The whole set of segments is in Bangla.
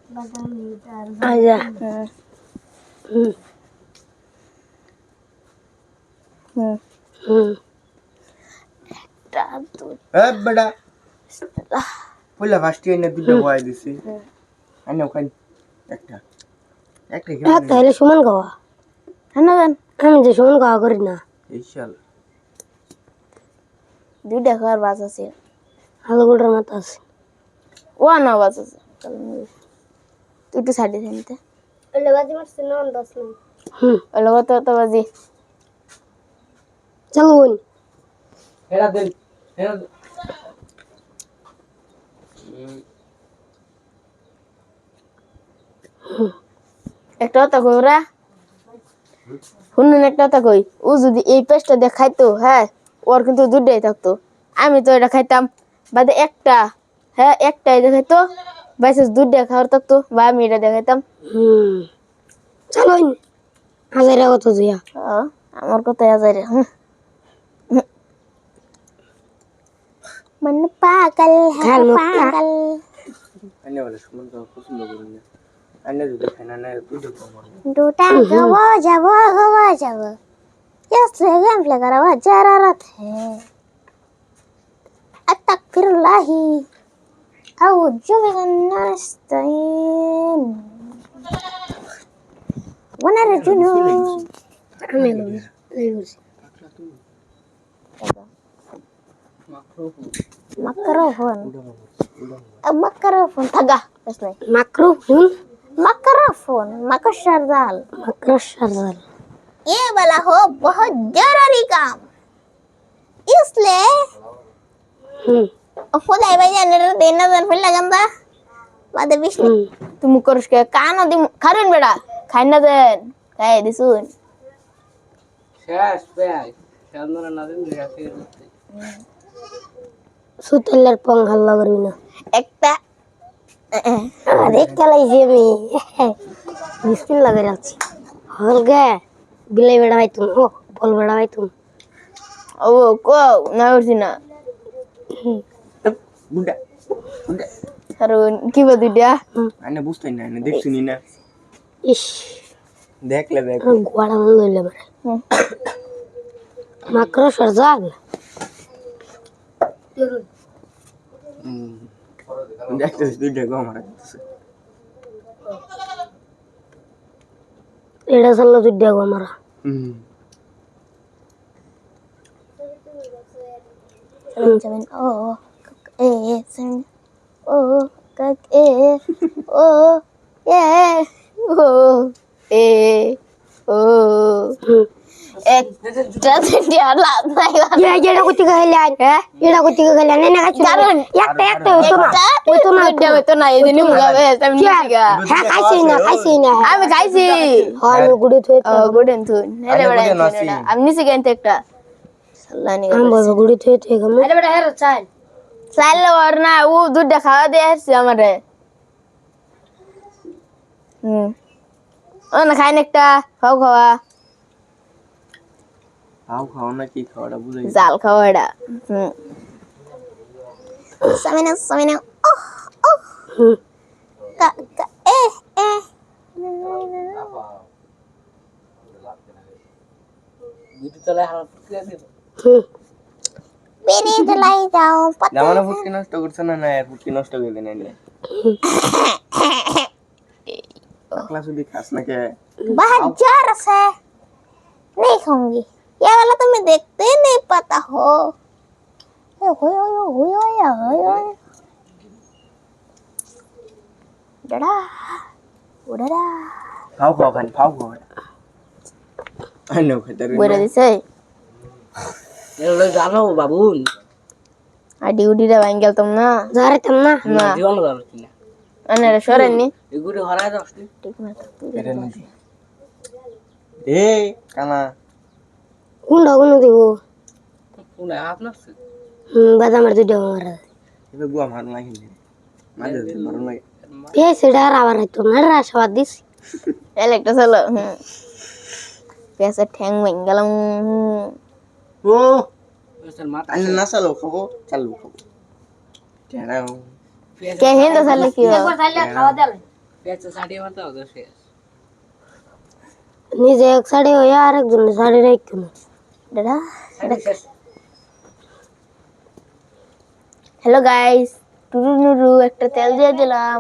আচ্ছা হুম হুম হুম এ বেটা পয়লা ফার্স্ট ইয়ার না দুটো বয় দিছি আইনা ওখান একটা একটা কি একটা হলে সমান খাওয়া হ্যাঁ না জান আমি যে সমান খাওয়া করি না এই শাল দুইটা খাওয়ার বাস আছে আলু গোটার মতো আছে ও না বাস আছে তুই একটু সাইডে থাকতে ওলে বাজি মারছে না দশ না হুম ওলো কত বাজি চলুন হেরা দেন হেরা একটা কথা কই ওরা শুনুন একটা কথা কই ও যদি এই পেস্টটা দিয়ে খাইতো হ্যাঁ ওর কিন্তু দুধটাই থাকতো আমি তো এটা খাইতাম বাদে একটা হ্যাঁ একটাই দেখাইতো বাইসে দুধটা খাওয়ার থাকতো বা আমি এটা দেখাইতাম চলুন হাজারে কত দিয়া আমার কথা আজারে मन पागल है पागल আইনা বলে সুমন তো পছন্দ করি না আইনা যদি খানা না দুটো কমার दूटा गवा जब ये गेम लगा रहा जरारत है अतकफिरुल्लाही औजु बिगन्नास्ताइन वनरजुनु আমি লইছি Makrofon tagah asli মাকরুফুল makrofon makasharzal মাকরাশারজাল ये वाला हो बहुत जरूरी काम इसलिए হুম खुदा भाई जाने देना जन फिर लगंदा बाद बिस्म तुम करस के कानो दि खारुन बेटा खाइना देन खाए दिसुन শেষ ভাই সামনে না দিন রাতে সুতেলের পং হাল্লা করবি না एकटा আরে কালাইছি আমি বিসমিল্লাহ করে আছি হলগে বিলাই বেড়া ভাই তুমি ও বল বেড়া ভাই তুমি ओ को ना उठिना বুড়া বুড়া खारुन की बदु dia আইনা বুঝতেই না আইনা দেখছিনি না ইস দেখলে দেখ গোড়া লইলে মারে মাকরাশারজাল দেখতে দুইটা কমার এড়া সাল্লা তুই দেখো আমারা Jamin oh sen oh kak oh yeah oh oh একটা dia lat nai ইয়া এড়া কইতে গেলেন হ্যাঁ এড়া কইতে গেলেন না কাছে কারণ একটা একটা হইতো না হইতো না এই দিনই মুগাবে আমি নিছিগা হ্যাঁ খাইছি না আমি খাইছি আমি গুড়ি থই গুডেন তুই হেরে বড় আমি নিছিগা এনতে একটা সাল্লানি আমি বাবা গুড়ি থই গাম আরে বড় হেরে চাল চাল ওর না ও দুধ খাওয়া দিয়ে আসছে আমারে ও না খাই না একটা খাও খাওয়া খাও না কি খাওয়াটা বুঝাই জাল খাওয়া এটা সামিনা কা এ বিটি চলে হাল ফুটকে দিল বেরে দলাই দাও জামানা ফুটকি নষ্ট করছ না না ফুটকি নষ্ট করে দেন না আকলা সুদি খাস না কে बहुत जोर से नहीं खाऊंगी ये वाला तो मैं देखते ही नहीं पता हो डरा उड़रा খাও খান খাও আইনো খেতে রে বলে দিছে এলো জানো বাবুন আর ডিউটিটা ভাঙ্গেল তোম না জারাতাম না না জীবন জানো না আনারে সরেননি এগুড়ি হরায় দাও ঠিক না এ কানা কোনটা কোন দিব কোন আপনার বাদামের দুইটা মারা এবে গুয়া মার লাগি মাঝে মার লাগে পেছড়া আবার তো না রাশবাদ দিস এল একটা চলো পেছার ঠ্যাং ভাঙ্গেলাম ও আইনা না চালো খাবো চালু খাবো কেন কে হিন্দা চালে কি খাওয়া দেলে নিজে এক সাইডে হয়ে আর একজনের সাইডে রাখতো না। দাদা হ্যালো গাইস, টুরু নুরু একটা তেল দিয়ে দিলাম।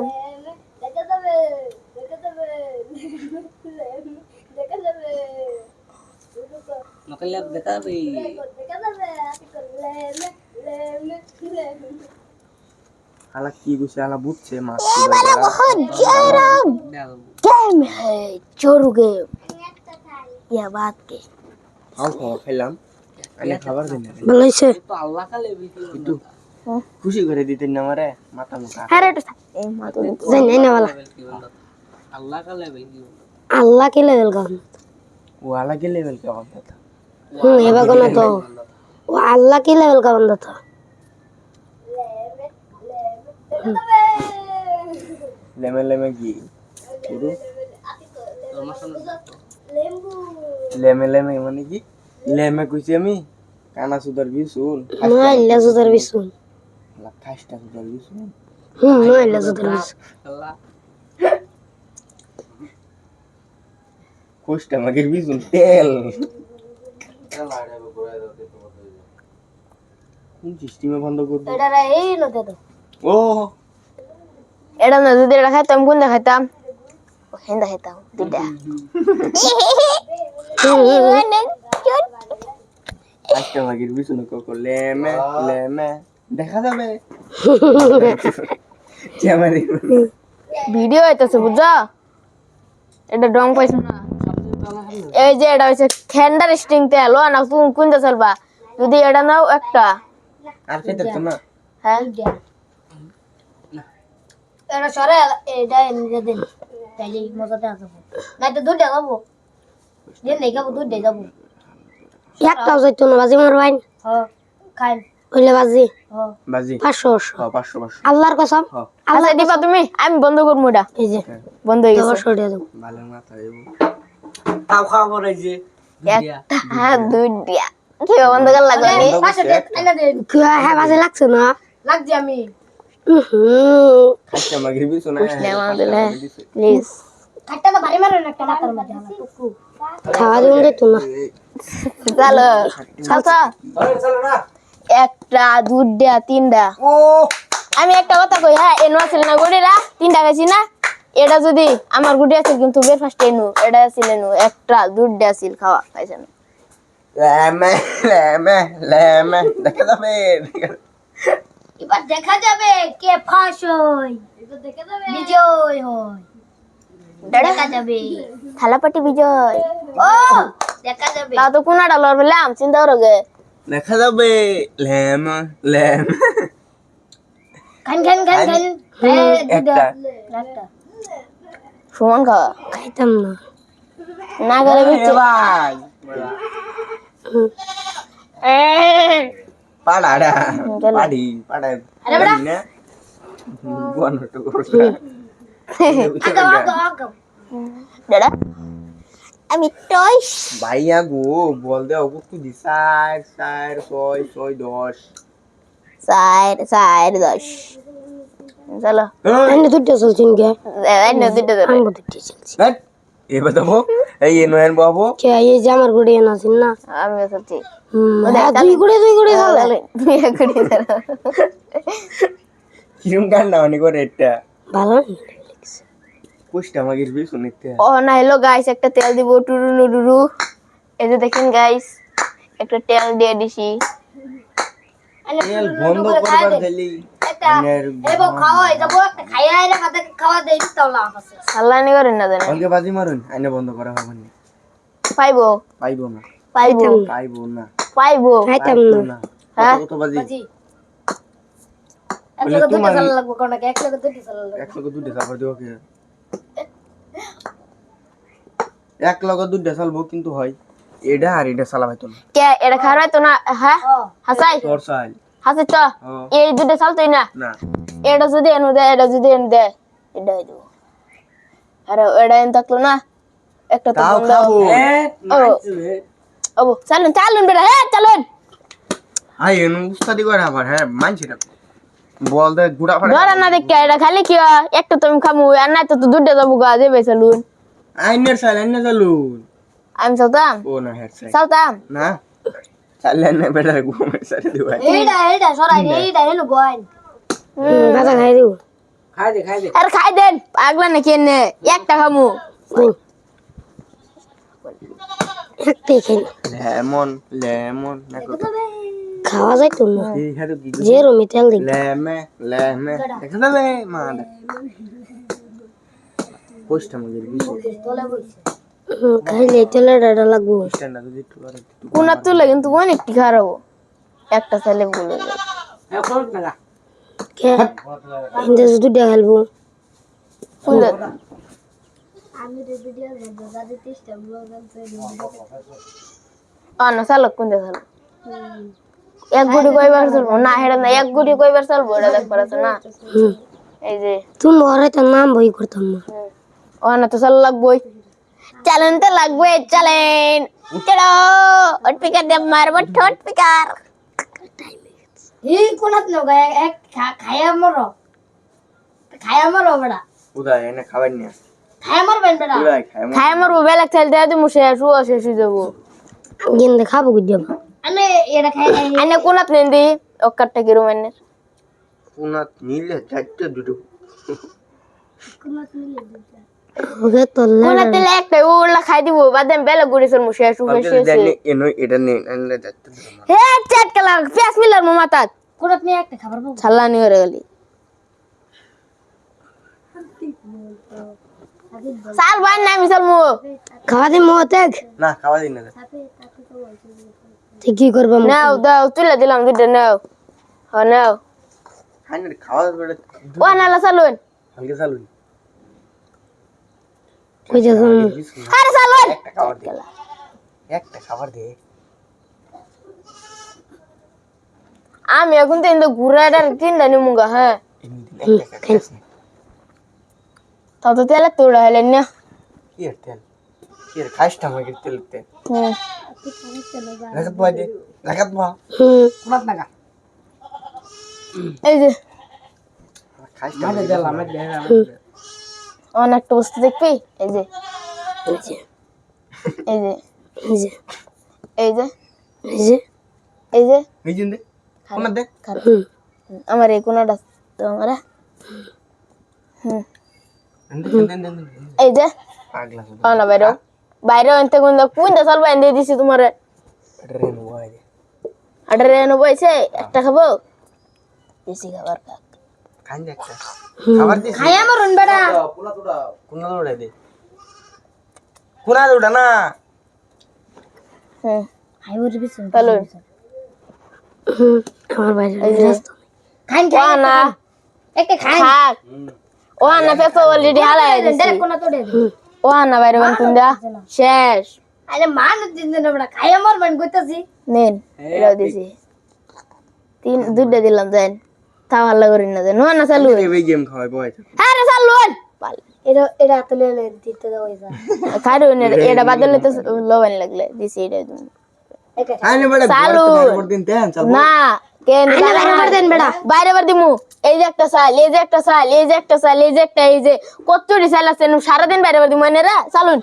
আলা কি কইছে আলা বুঝছে মাছ गेम है चोरू गेम या बात के খাও খাওয়া খাইলাম আমি খাবার দিন ভালো হয়েছে। একটু খুশি করে দিতেন না আমারে মাথা মুখা अरे तो ए मां तो জানি নাই না বলা আল্লাহ কি লেভেল গান ও আলা কে লেভেল কে বান্দা था এবার কোন তো ও আল্লাহ কি লেভেল গান তো लेमे लेमे की পুরো लेमे लेमे মানে কি लेमे কইছি আমি কানা সুদার বিশুন না ইল্লা সুদার বিশুন লা খাসটা সুদার বিশুন না ইল্লা সুদার বিশুন কোষ্টা মাগের বিশুন তেল কোন সিস্টেমে বন্ধ করব এটা রে এই না দাদা ও एड़ा ना दूध एड़ा खाता हम कौन खाता ओ हेंदा खाता दूधा খাসটা মাগের বিশুন কোকো लेमे लेमे দেখা যাবে ক্যামেরা ভিডিও হইতাছে বুঝছো এটা ডং পাইছ না এই যে এটা হইছে খেন্ডার স্টিং তেল ও না কোন কোনটা চলবা যদি এটা নাও একটা আর খেতে তো না হ্যাঁ এটা সরে এটা এনে দেন তাইলে মজাটা আসবে না তো দুধ দেবো যে নেই খাবো দুধ দেবো একটাও যাইতো না বাজি মারবাইন হ্যাঁ খাই কইলে বাজি হ্যাঁ বাজি 500 হ্যাঁ 500 আল্লাহর কসম আচ্ছা দিবা তুমি আমি বন্ধ করবো এটা এই যে বন্ধ হয়ে গেছে 500 দিয়ে দাও ভালো মাথা দেবো খাও খাও করে যে একটা হ্যাঁ দুধ দিয়া কি বন্ধ কর লাগবে নি 500 দিয়ে এনে দেন কি হ্যাঁ বাজি লাগছে না লাগছে আমি খাসটা মাগের বিশুন নেওয়া দিলে প্লিজ কাটটা তো ভারী মারেন একটা মাথার মধ্যে আমার টুকু খাওয়া দিন দিত না চলো চলো না একটা দুধ দিয়া তিনটা ও আমি একটা কথা কই হ্যাঁ এনো আছিল না গুড়িরা তিনটা খাইছি না এটা যদি আমার গুড়ি আছিল কিন্তু ব্রেকফাস্ট এনো এটা আছিল এনো একটা দুধ দিয়া আছিল খাওয়া খাইছে না লেমে লেমে লেমে দেখা যাবে এবার দেখা যাবে কে ফাঁস হয় এবার দেখা যাবে বিজয় হয় দেখা যাবে থালাপাটি বিজয় ও দেখা যাবে তাও তো কোনাটা লড় বললাম চিন্তা করো গে দেখা যাবে লেমে লেমে খান খান খান খান একটা একটা সুমন খাওয়া খাইতাম না না গেলে বিচ্ছি ভাই পাড়াড়া পাড়ি পাড়া আরে বড়া। না বুয়ানো তো করছ আগো আগো আগো দাদা আমি টয়স ভাইয়া গো বল দে কত দি 4 4 6 6 10 সাইড 10 চলো এনে দুটো চলছেন কে এনে দুটো ধরে আঙ্গো দুটো চলছে হ্যাঁ এবার দেখো এই নয়ন বাবু কে এই যে আমার গুড়ি এনে আছেন না আমি সত্যি দুই গুড়ি চলে তুই করি ধরো কিরম কান্না মানে করে এটা ভালো পুষ্টা মাগির বি শুনিতে ও না হ্যালো গাইস একটা তেল দিব টুরু নুরু এই যে দেখেন গাইস একটা তেল দিয়ে দিছি তেল বন্ধ করবার দিলি এটা এব খাওয়া যাব একটা খাইয়া এর হাতে খাওয়া দেই তো লাভ আছে সাল্লানি করেন না জানেন অনকে বাজি মারুন আইনে বন্ধ করা হবে না পাইবো পাইবো না পাইবো পাইবো না পাইবো খাইতাম না হ্যাঁ কত বাজি এক লোক দুটো চালা লাগবে কোন এক লোক দুটো চালা লাগবে 100 কে দুটো চাপা দিও কে 1 লগে দুটো চালবো কিন্তু হয় এটা আর এটা চালাবাইতো না কে এটা খারাই তো না হ্যাঁ হাসাই তোর চাল হাসাই তো এই দুটো চালতোই না না এটা যদি এনে দেয় এটা যদি এনে দেয় এটা দেবো আরে এটা এনে থাকলো না একটা তো তাও বন্ধ খাবো ও চালুন চালুন বেটা হ্যাঁ চালুন আই এনু উস্তাদি করে আবার হ্যাঁ মানছি না বল দে গুড়া ফাড়া ধরা না দেখে এটা খালি কি হয়? একটা তুমি খামু আর নাই তো দুধে যাবো গা দেবে সালুন আইনের সাল আইনে চালু আমি চালতাম ও না হেড সাইড চালতাম না চালেন না বেটা ঘুমে সারে দিবা এইটা সরাই এইটা হেলো গোয়াইন দাদা খাই দিব আর খাই দেন পাগলা নাকি এনে একটা খামু একটাই খাই লেমন লেমন না খাওয়া যাইতো না এই হাতে কি যে রুমে তেল দিই লেমে লেমে দেখা যাবে মা পোস্ট আমাদের বিষয় তোলে বইছে খাইলে তেলে ডাটা লাগবো স্ট্যান্ডার্ড যদি একটু আর একটু কোনা তুলে কিন্তু অনেক খারাপ একটা ছেলে বলে কে হিন্দে দুধে খেলবো আমি তো ভিডিও দেখব দাদি চেষ্টা না চালক কোন চালক এক গুড়ি কয়বার চলবো না হেডা না এক গুড়ি কয়বার চলবো এটা দেখ পারছ না এই যে তুমি ঘরে তো নাম বই করতাম না না তো চাল লাগবই চালেন তো লাগবে চালেন চলো হট পিকার দে মারবো ঠোঁট পিকার এই কোনাত নগা এক খায়া মরো বড়া উদয় এনে খাবার নিয়ে খায়া মরবেন বড়া উদয় খায় খাই আমার বেলা খেলতে হয়তো মুসে শুয়া শেষ হয়ে যাবো গেন্দে খাবো কি দেব আমি এটা খাই আইনে কোনাত নেন্দি অক্কারটা কি রুমেনের পুনাত নিলে চারটে দুটো কোনাত নিলে দিতা ওকে তো কোনাত দিলে একটা উলা খাই দিব বাদাম বেলা গুড়িছর মুসে শুয়ে আমি শেষ জানি এনো এটা নেই আনলে চারটে দুটো হে চাট কালা পেঁয়াজ মিলার মো মাথাত কোনাত নিয়ে একটা খাবার পাবো ছাল্লানি হয়ে গেলি সাল বান না মিসাল মু খাওয়া দি মতেক না খাওয়া দিন না ঠিক কি করবে নাও দাও তুলে দিলাম দুটো নাও হ নাও খাই না খাওয়া বেটা ও নালা সালুন হালকা চালু কই যাস আরে সালুন একটা খাবার দে একটা খাবার দে আমি এখন তো ইন্দু ঘুরাটার তিনটা নিমুগা হ্যাঁ এমনি দিন একটা খাস তাও তো তেলে তোড়া হলেন না কি এর তেল কি এর খাইছটা আমাকে তেল তেল হুম রাখাত বাই দে রাখাত বা কোনাত নাগা এই যে খাইছটা আমাকে দিলাম আমি অনেকটা বস্তু দেখবি এই যে এই যে এই যে এই যে এই যে এই যে এই জিন দে কোন দে খারাপ আমার এই কোনাটা তো আমার হুম দেন এই যে পাগলা না বাইরে বাইরে এনতে কোনটা চলবা এনে দিছি তোমার রেন ওয়াই দে আডারে এনে বইছে একটা খাবো বেশি খাবার খাক খান দে একটা খাবার দে খায়া মরুন বড়া কোন দৌড়াই দে কোনা দৌড়া না হুম খাই ওর বিছে চলো আমার বাইরে এই যে খাইন ও না একটা খাইন খাক ও না পেপে অলরেডি হালাই দিছি ডাইরেক্ট কোনা তোড়ে দে ও না বাইরে বান কুন্দা শেষ আরে মান দিন না বড়া খায়া মরবেন কইতাছি নেন এটাও দিছি দুইটা দিলাম দেন তাও হাল্লা করি না দেন না চালু এই গেম খাওয়াই বয় আরে চালুন এটা তুলে দিতে দাও ইজা খারুন এটা বাদলে তো লবণ লাগলে দিছি এটা তুমি একা আনে বড় চালু। বড় দিন দেন চাল না কেন বাইরে বার দেন বেড়া বাইরে বার দিমু এই যে একটা চাল এই যে একটা চাল এই যে একটা চাল এই যে একটা এই যে কতটি চাল আছে সারাদিন বাইরে বার দিমু এনেরা চালুন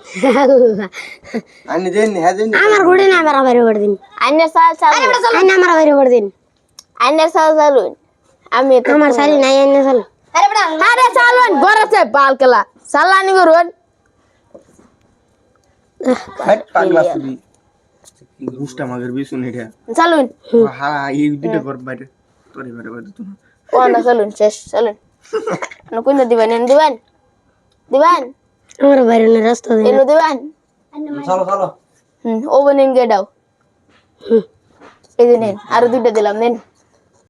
আনে দেন হ্যাঁ দেন আমার ঘুরে না আমার বাইরে বার দিন আইনের চাল চালুন আইনা আমার বাইরে বার দিন আইনের চাল চালুন আমি তো আমার শালি নাই আইনা চাল আরে বড়া আরে চালুন ঘর আছে বালকেলা চালানি করুন হাট পাগলা সুদি গুষ্টা মাগের বিশুন এটা চালুন হ্যাঁ এই দুটো কর বাইরে তোরে বাইরে বাইরে তো ও না চালুন শেষ চালুন কোন দিবেন এনে দিবেন দিবেন আমার বাইরে না রাস্তা দেন এনে দিবেন চলো চলো ওভেন এনে দাও এই যে নেন আরো দুইটা দিলাম নেন